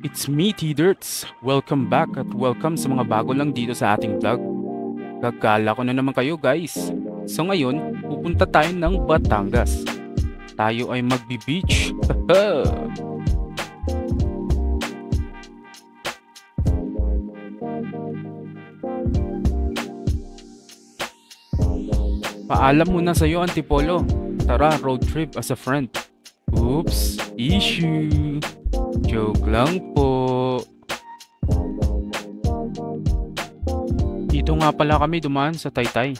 It's me, T-Dirts. Welcome back at welcome sa mga bago lang dito sa ating vlog. Gagala ko na naman kayo guys. So ngayon, pupunta tayo ng Batangas. Tayo ay magbi-beach. Paalam muna sa'yo, Antipolo. Tara, road trip as a friend. Oops, issue. Joke lang po. Dito nga pala kami dumaan sa Taytay.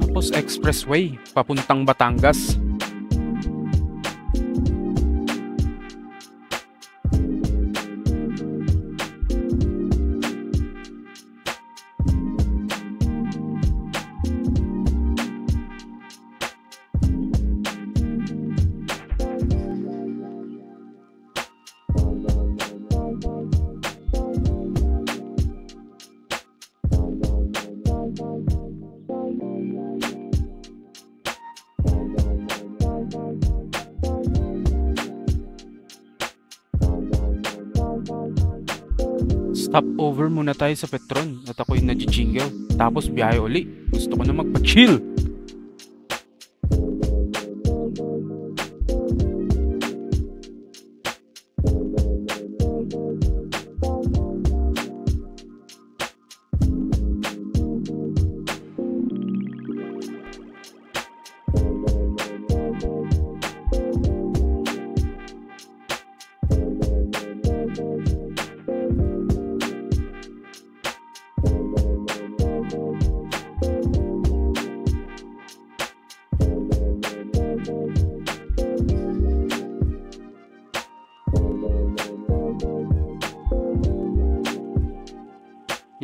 Tapos expressway papuntang Batangas. Stop over muna tayo sa Petron at ako'y nag-jingle. Tapos biyahe uli. Gusto ko na magpa-chill.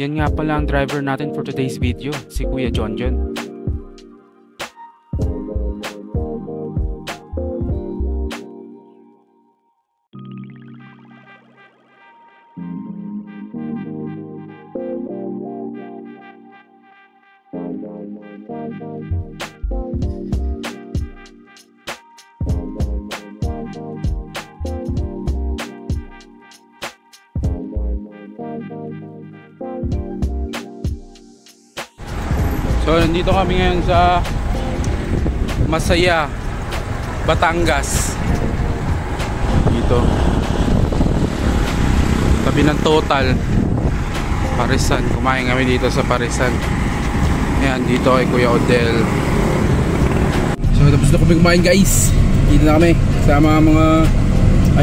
Yan nga pala ang driver natin for today's video, si Kuya Jonjon. So nandito kami ngayon sa Masaya, Batangas. Dito tabi ng Total Parisan. Kumain kami dito sa Parisan. Ayan, dito kay Kuya Odel. So tapos na kami kumain guys. Dito na kami sama mga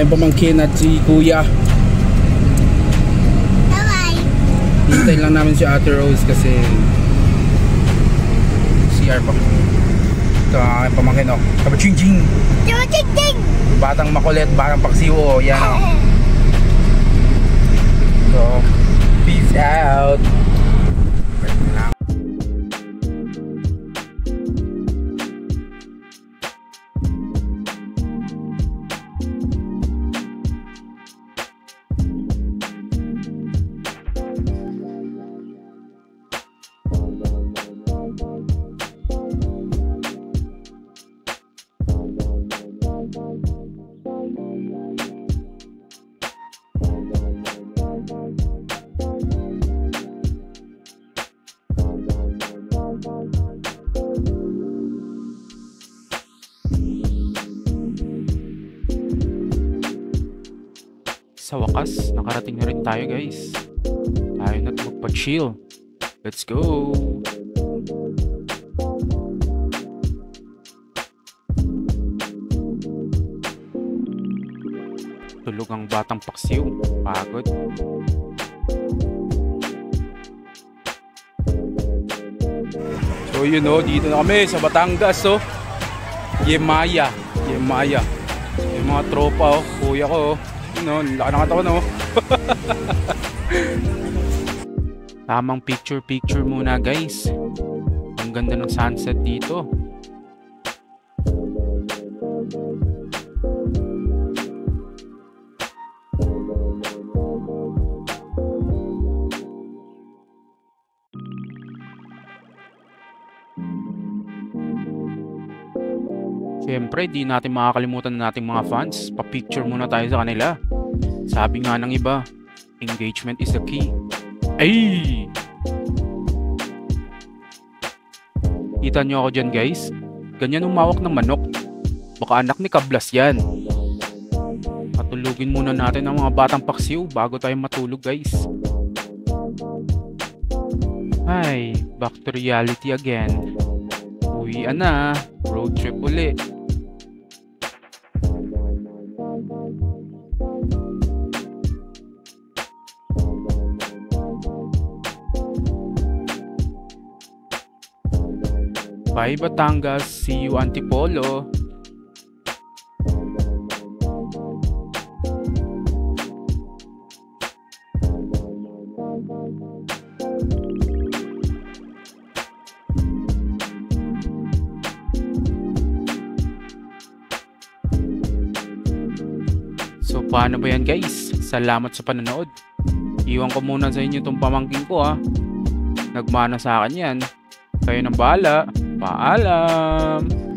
ayong pamangkin at si Kuya. Hintayin lang namin si Ate Rose kasi CR pa. Ito ang aking pamangkin, oh. Kabaching-ching! Kabaching-ching! Batang makulit, batang paksiw, yan, oh. So, peace out! Sa wakas, nakarating na rin tayo guys. Tayo na magpa-chill. Let's go! Tulog ang batang paksiw. Pagod. So yun o, dito na kami sa Batangas o. Yemaya. Yemaya. Yung mga tropa o, kuya ko o. No, laki ng katawan oh. Tamang picture muna guys. Ang ganda ng sunset dito. Siyempre, di natin makakalimutan na nating mga fans. Pa-picture muna tayo sa kanila. Sabi nga ng iba, engagement is the key. Ay! Kita nyo ako dyan guys. Ganyan umawak ng manok. Baka anak ni Kablas yan. Patulugin muna natin ang mga batang paksiw bago tayo matulog guys. Ay, back to reality again. Uwian na. Road trip uli. Bye Batangas, see you Antipolo. So paano ba yan guys? Salamat sa panonood. Iwan ko muna sa inyo itong pamangkin ko ha. Nagmana sa akin yan. Kayo nang bahala. Paalam!